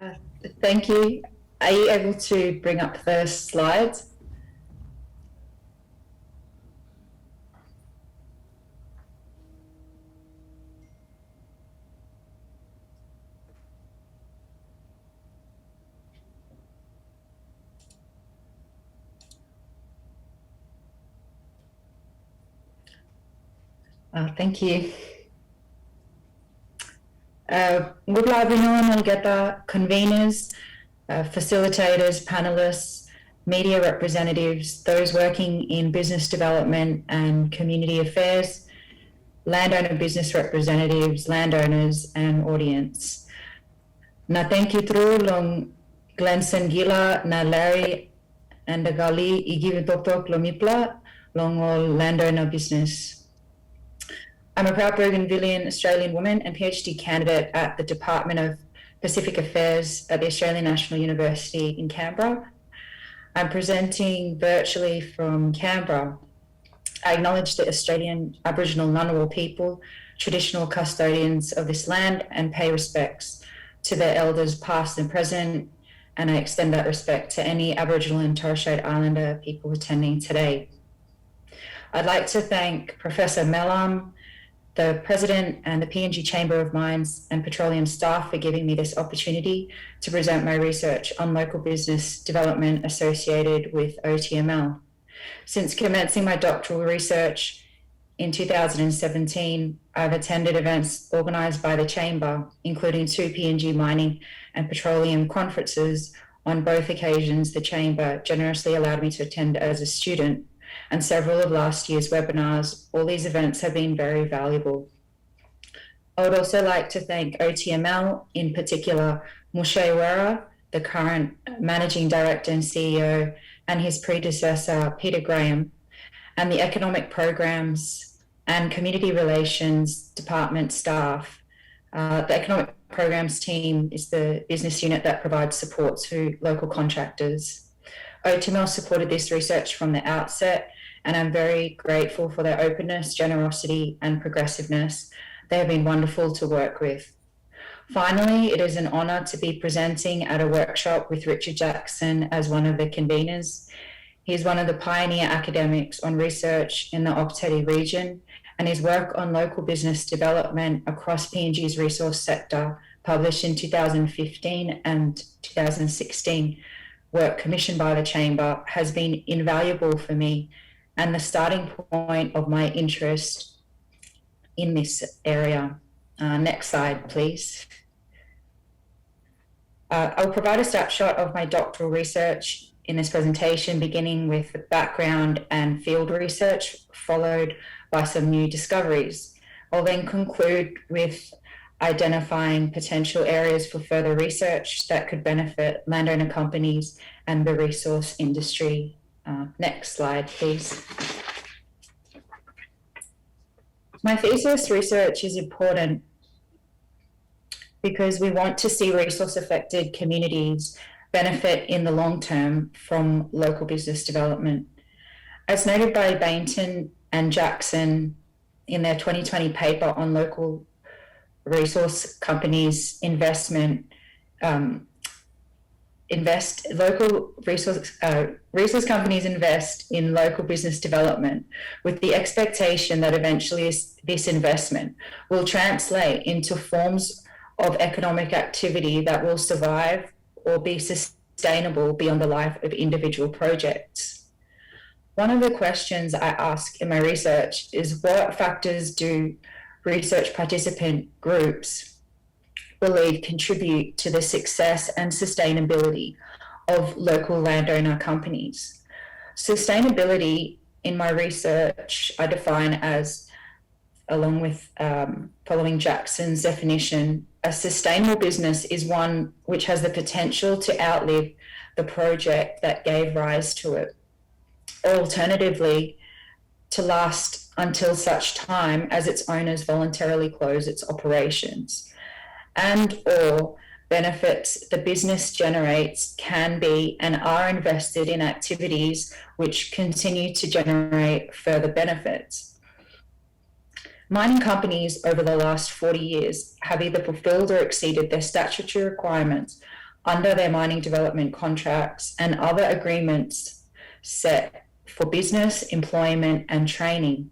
Uh, Thank you. Are you able to bring up the slides? Thank you. Good afternoon, Olgeta, conveners, facilitators, panelists, media representatives, those working in business development and community affairs, landowner business representatives, landowners, and audience. Na thank you through long Glenson Gila, na Larry and the Gali Igivitok Lomipla, long all landowner business. I'm a proud Bougainvillean Australian woman and PhD candidate at the Department of Pacific Affairs at the Australian National University in Canberra. I'm presenting virtually from Canberra. I acknowledge the Australian Aboriginal and Ngunnawal people, traditional custodians of this land, and pay respects to their elders past and present, and I extend that respect to any Aboriginal and Torres Strait Islander people attending today. I'd like to thank Professor Melam, the President and the PNG Chamber of Mines and Petroleum staff for giving me this opportunity to present my research on local business development associated with OTML. Since commencing my doctoral research in 2017, I've attended events organised by the Chamber, including 2 PNG mining and petroleum conferences. On both occasions, the Chamber generously allowed me to attend as a student, and several of last year's webinars. All these events have been very valuable. I would also like to thank OTML, in particular Moshe Wera, the current Managing Director and CEO, and his predecessor, Peter Graham, and the Economic Programs and Community Relations Department staff. The Economic Programs team is the business unit that provides support to local contractors. OTML supported this research from the outset, and I'm very grateful for their openness, generosity, and progressiveness. They have been wonderful to work with. Finally, it is an honour to be presenting at a workshop with Richard Jackson as one of the conveners. He is one of the pioneer academics on research in the Ok Tedi region, and his work on local business development across PNG's resource sector, published in 2015 and 2016, work commissioned by the Chamber, has been invaluable for me and the starting point of my interest in this area. Next slide, please. I'll provide a snapshot of my doctoral research in this presentation, beginning with the background and field research, followed by some new discoveries. I'll then conclude with identifying potential areas for further research that could benefit landowner companies and the resource industry. Next slide, please. My thesis research is important because we want to see resource-affected communities benefit in the long term from local business development. As noted by Bainton and Jackson in their 2020 paper on local resource companies resource companies invest in local business development with the expectation that eventually this investment will translate into forms of economic activity that will survive or be sustainable beyond the life of individual projects. One of the questions I ask in my research is, what factors do research participant groups believe contribute to the success and sustainability of local landowner companies? Sustainability in my research I define as, along with following Jackson's definition, a sustainable business is one which has the potential to outlive the project that gave rise to it, or alternatively, to last until such time as its owners voluntarily close its operations, and or benefits the business generates can be and are invested in activities which continue to generate further benefits. Mining companies over the last 40 years have either fulfilled or exceeded their statutory requirements under their mining development contracts and other agreements set for business, employment, and training.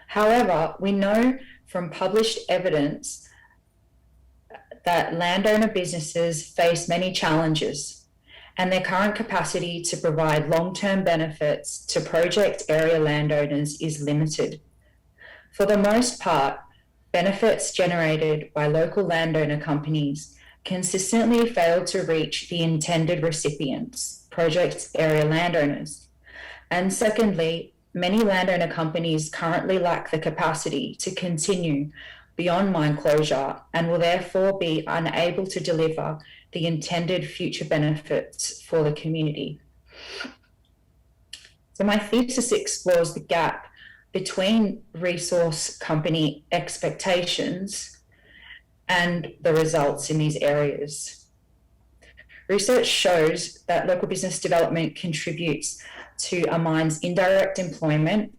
However, we know from published evidence that landowner businesses face many challenges, and their current capacity to provide long-term benefits to project area landowners is limited. For the most part, benefits generated by local landowner companies consistently fail to reach the intended recipients, project area landowners. And secondly, many landowner companies currently lack the capacity to continue beyond mine closure and will therefore be unable to deliver the intended future benefits for the community. So my thesis explores the gap between resource company expectations and the results in these areas. Research shows that local business development contributes to a mine's indirect employment,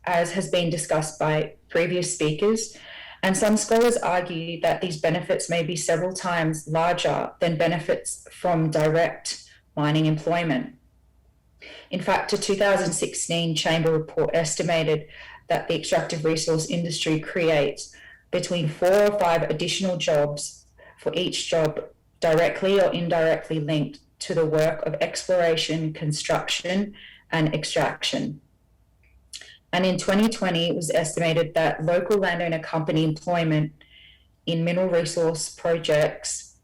as has been discussed by previous speakers, and some scholars argue that these benefits may be several times larger than benefits from direct mining employment. In fact, a 2016 Chamber report estimated that the extractive resource industry creates between 4 or 5 additional jobs for each job directly or indirectly linked to the work of exploration, construction, and extraction. And in 2020, it was estimated that local landowner company employment in mineral resource projects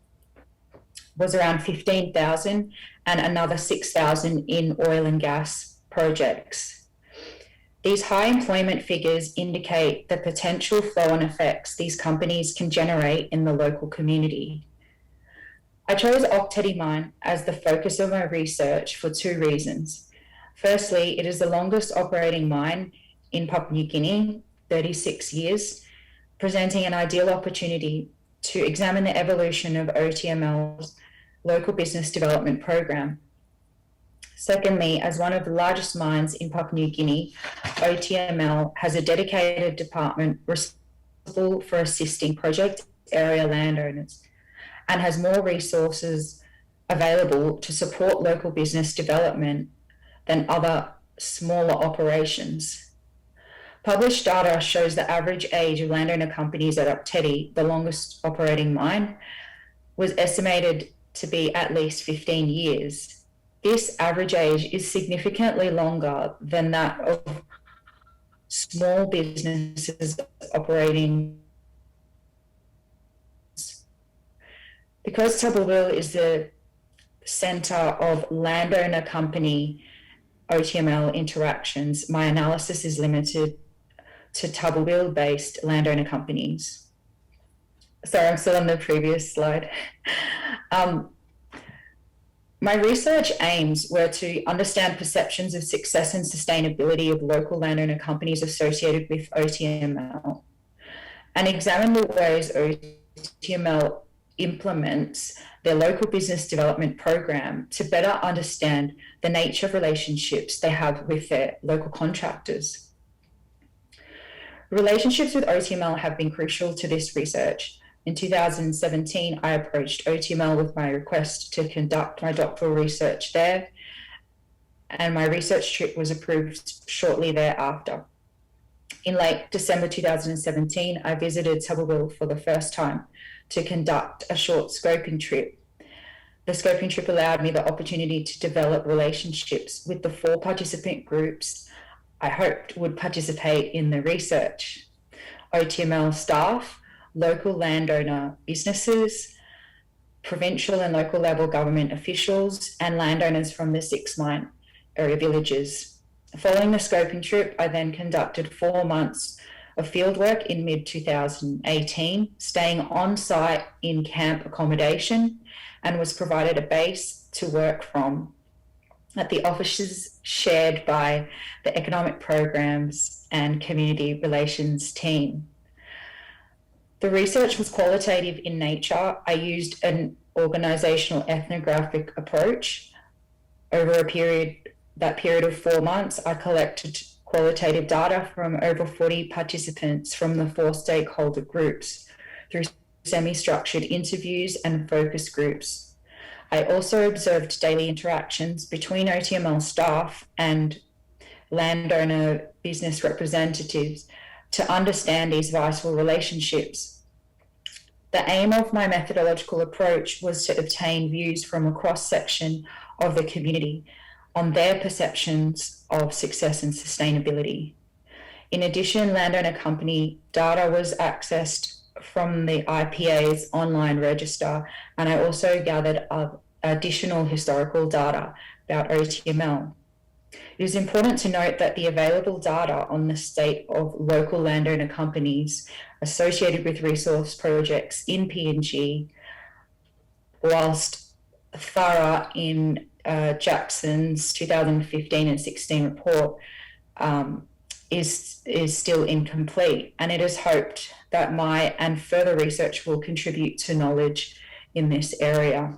was around 15,000 and another 6,000 in oil and gas projects. These high employment figures indicate the potential flow-on effects these companies can generate in the local community. I chose Ok Tedi Mine as the focus of my research for 2 reasons. Firstly, it is the longest operating mine in Papua New Guinea, 36 years, presenting an ideal opportunity to examine the evolution of OTML's local business development program. Secondly, as one of the largest mines in Papua New Guinea, OTML has a dedicated department responsible for assisting project area landowners and has more resources available to support local business development than other smaller operations. Published data shows the average age of landowner companies at Ok Tedi, the longest operating mine, was estimated to be at least 15 years. This average age is significantly longer than that of small businesses operating. Because Tubbulville is the centre of landowner company OTML interactions, my analysis is limited to Tubbulville-based landowner companies. Sorry, I'm still on the previous slide. My research aims were to understand perceptions of success and sustainability of local landowner companies associated with OTML and examine the ways OTML implements their local business development program to better understand the nature of relationships they have with their local contractors. Relationships with OTML have been crucial to this research. In 2017, I approached OTML with my request to conduct my doctoral research there, and my research trip was approved shortly thereafter. In late December 2017, I visited Tubbulville for the first time to conduct a short scoping trip. The scoping trip allowed me the opportunity to develop relationships with the 4 participant groups I hoped would participate in the research: OTML staff, local landowner businesses, provincial and local level government officials, and landowners from the 6 mine area villages. Following the scoping trip, I then conducted 4 months of fieldwork in mid-2018, staying on site in camp accommodation, and was provided a base to work from at the offices shared by the Economic Programs and Community Relations team. The research was qualitative in nature. I used an organisational ethnographic approach. Over a period of 4 months, I collected qualitative data from over 40 participants from the 4 stakeholder groups through semi-structured interviews and focus groups. I also observed daily interactions between OTML staff and landowner business representatives to understand these vital relationships. The aim of my methodological approach was to obtain views from a cross-section of the community on their perceptions of success and sustainability. In addition, landowner company data was accessed from the IPA's online register, and I also gathered additional historical data about OTML. It is important to note that the available data on the state of local landowner companies associated with resource projects in PNG, whilst thorough in Jackson's 2015 and 16 report, is still incomplete, and it is hoped that my and further research will contribute to knowledge in this area.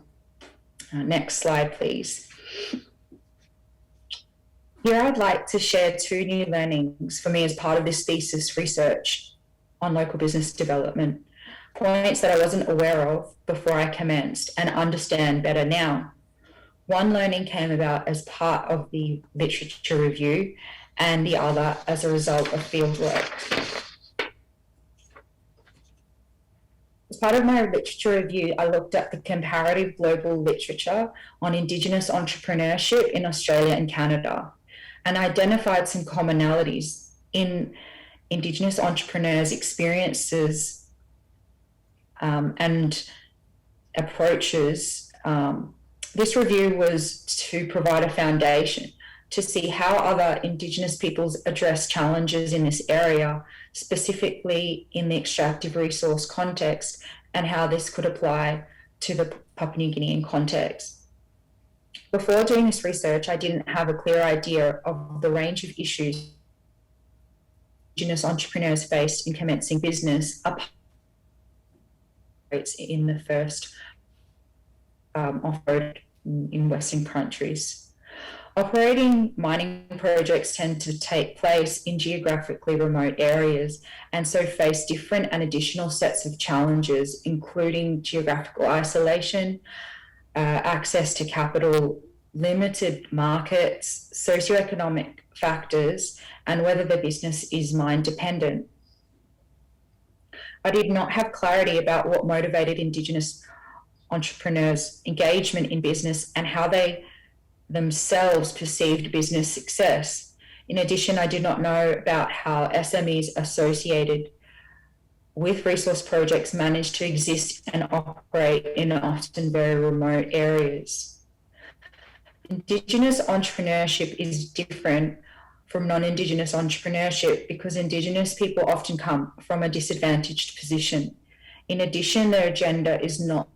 Next slide, please. Here I'd like to share two new learnings for me as part of this thesis research on local business development, points that I wasn't aware of before I commenced and understand better now. One learning came about as part of the literature review and the other as a result of fieldwork. As part of my literature review, I looked at the comparative global literature on Indigenous entrepreneurship in Australia and Canada, and identified some commonalities in Indigenous entrepreneurs' experiences and approaches. This review was to provide a foundation to see how other Indigenous peoples address challenges in this area, specifically in the extractive resource context, and how this could apply to the Papua New Guinean context. Before doing this research, I didn't have a clear idea of the range of issues Indigenous entrepreneurs faced in commencing business in the first off-road in Western countries. Operating mining projects tend to take place in geographically remote areas and so face different and additional sets of challenges, including geographical isolation, access to capital, limited markets, socioeconomic factors, and whether the business is mine dependent. I did not have clarity about what motivated Indigenous entrepreneurs' engagement in business and how they themselves perceived business success. In addition, I did not know about how SMEs associated with resource projects manage to exist and operate in often very remote areas. Indigenous entrepreneurship is different from non-Indigenous entrepreneurship because Indigenous people often come from a disadvantaged position. In addition, their agenda is not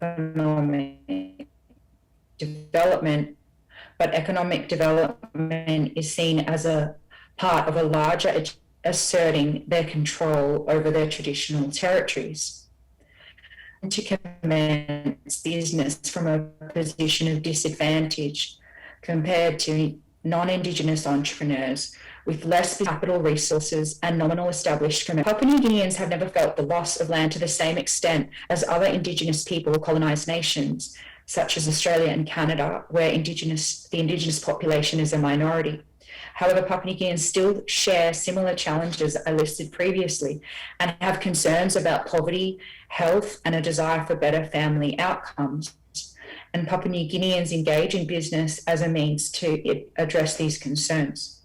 economic development, but economic development is seen as a part of a larger asserting their control over their traditional territories. And to commence business from a position of disadvantage compared to non-Indigenous entrepreneurs with less capital resources and nominal established commitment. Papua New Guineans have never felt the loss of land to the same extent as other Indigenous people or colonised nations, such as Australia and Canada, where the Indigenous population is a minority. However, Papua New Guineans still share similar challenges I listed previously and have concerns about poverty, health, and a desire for better family outcomes. And Papua New Guineans engage in business as a means to address these concerns.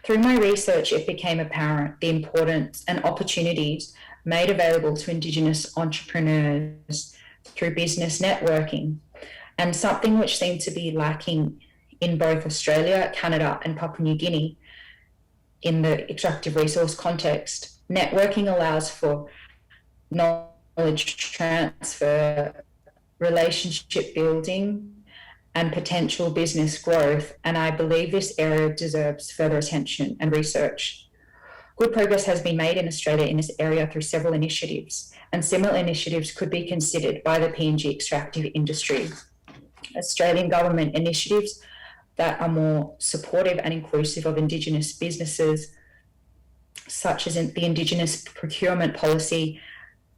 Through my research, it became apparent the importance and opportunities made available to Indigenous entrepreneurs through business networking, and something which seemed to be lacking in both Australia, Canada, and Papua New Guinea in the extractive resource context. Networking allows for knowledge transfer, relationship building, and potential business growth, and I believe this area deserves further attention and research. Good progress has been made in Australia in this area through several initiatives, and similar initiatives could be considered by the PNG extractive industry. Australian government initiatives that are more supportive and inclusive of Indigenous businesses, such as the Indigenous procurement policy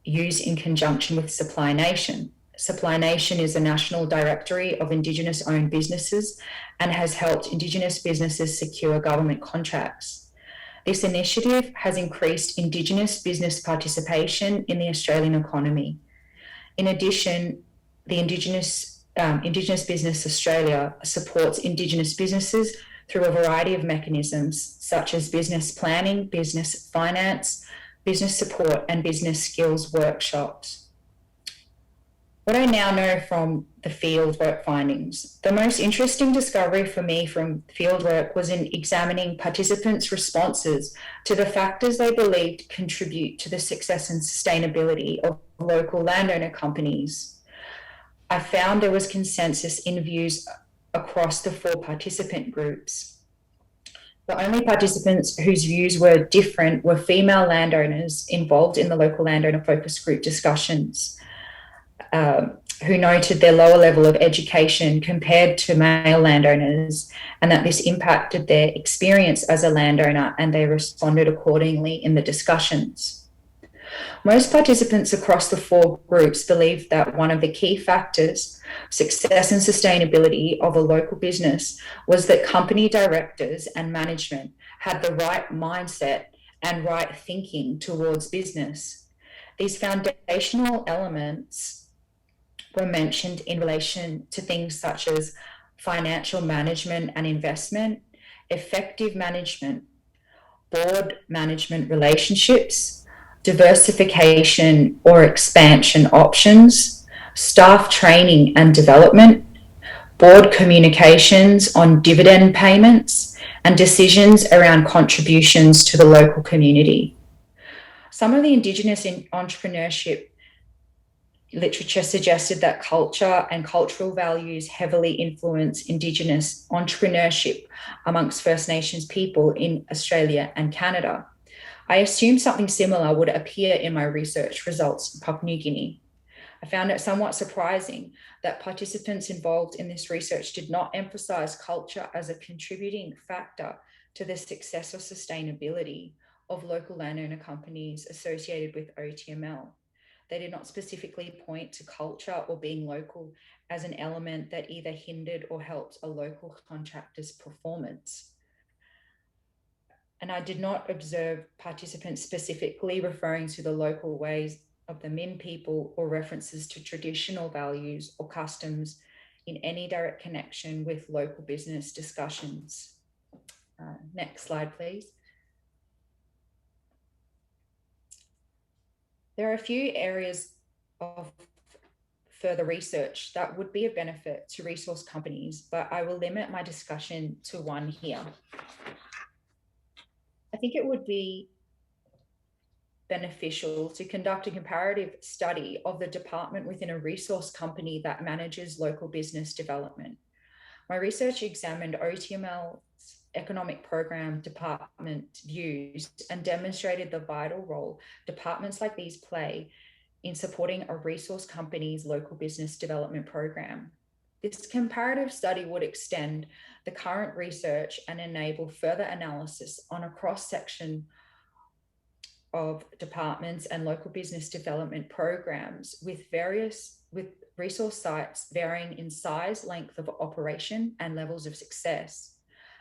used in conjunction with Supply Nation. Supply Nation is a national directory of Indigenous owned businesses and has helped Indigenous businesses secure government contracts. This initiative has increased Indigenous business participation in the Australian economy. In addition, the Indigenous Business Australia supports Indigenous businesses through a variety of mechanisms, such as business planning, business finance, business support, and business skills workshops. What I now know from the fieldwork findings, the most interesting discovery for me from fieldwork was in examining participants' responses to the factors they believed contribute to the success and sustainability of local landowner companies. I found there was consensus in views across the 4 participant groups. The only participants whose views were different were female landowners involved in the local landowner focus group discussions, who noted their lower level of education compared to male landowners, and that this impacted their experience as a landowner, and they responded accordingly in the discussions. Most participants across the 4 groups believed that one of the key factors, success and sustainability of a local business, was that company directors and management had the right mindset and right thinking towards business. These foundational elements were mentioned in relation to things such as financial management and investment, effective management, board management relationships, diversification or expansion options, staff training and development, board communications on dividend payments, and decisions around contributions to the local community. Some of the Indigenous entrepreneurship literature suggested that culture and cultural values heavily influence Indigenous entrepreneurship amongst First Nations people in Australia and Canada. I assumed something similar would appear in my research results in Papua New Guinea. I found it somewhat surprising that participants involved in this research did not emphasize culture as a contributing factor to the success or sustainability of local landowner companies associated with OTML. They did not specifically point to culture or being local as an element that either hindered or helped a local contractor's performance. And I did not observe participants specifically referring to the local ways of the Min people or references to traditional values or customs in any direct connection with local business discussions. Next slide, please. There are a few areas of further research that would be of benefit to resource companies, but I will limit my discussion to one here. I think it would be beneficial to conduct a comparative study of the department within a resource company that manages local business development. My research examined OTML's economic program department views and demonstrated the vital role departments like these play in supporting a resource company's local business development program. This comparative study would extend the current research and enable further analysis on a cross-section of departments and local business development programs with resource sites varying in size, length of operation, and levels of success.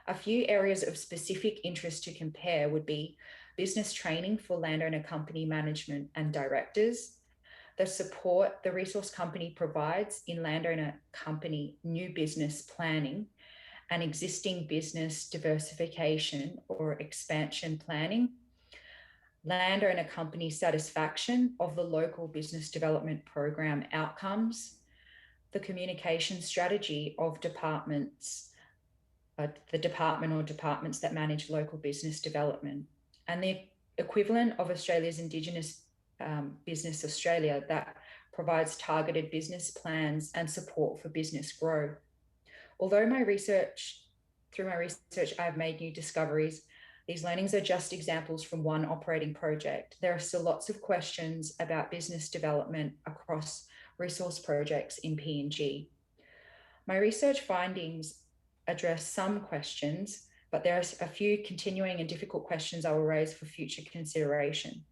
A few areas of specific interest to compare would be business training for landowner company management and directors, the support the resource company provides in landowner company new business planning and existing business diversification or expansion planning, landowner company satisfaction of the local business development program outcomes, the communication strategy of departments, the department or departments that manage local business development, and the equivalent of Australia's Indigenous Business Australia that provides targeted business plans and support for business growth. Although through my research, I've made new discoveries. These learnings are just examples from one operating project. There are still lots of questions about business development across resource projects in PNG. My research findings address some questions, but there are a few continuing and difficult questions I will raise for future consideration.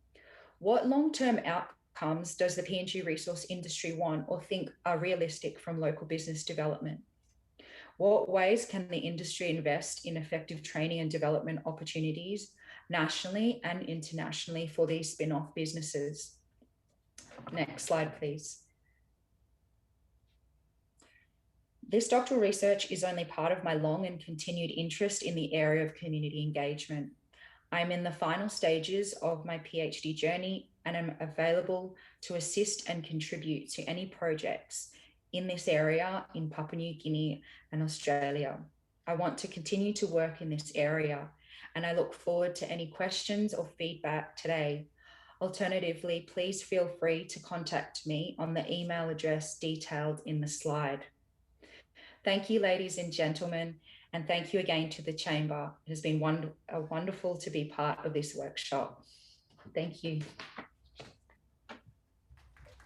What long-term outcomes does the PNG resource industry want or think are realistic from local business development? What ways can the industry invest in effective training and development opportunities nationally and internationally for these spin-off businesses? Next slide, please. This doctoral research is only part of my long and continued interest in the area of community engagement. I'm in the final stages of my PhD journey and am available to assist and contribute to any projects in this area in Papua New Guinea and Australia. I want to continue to work in this area, and I look forward to any questions or feedback today. Alternatively, please feel free to contact me on the email address detailed in the slide. Thank you, ladies and gentlemen, and thank you again to the Chamber. It has been wonderful to be part of this workshop. Thank you.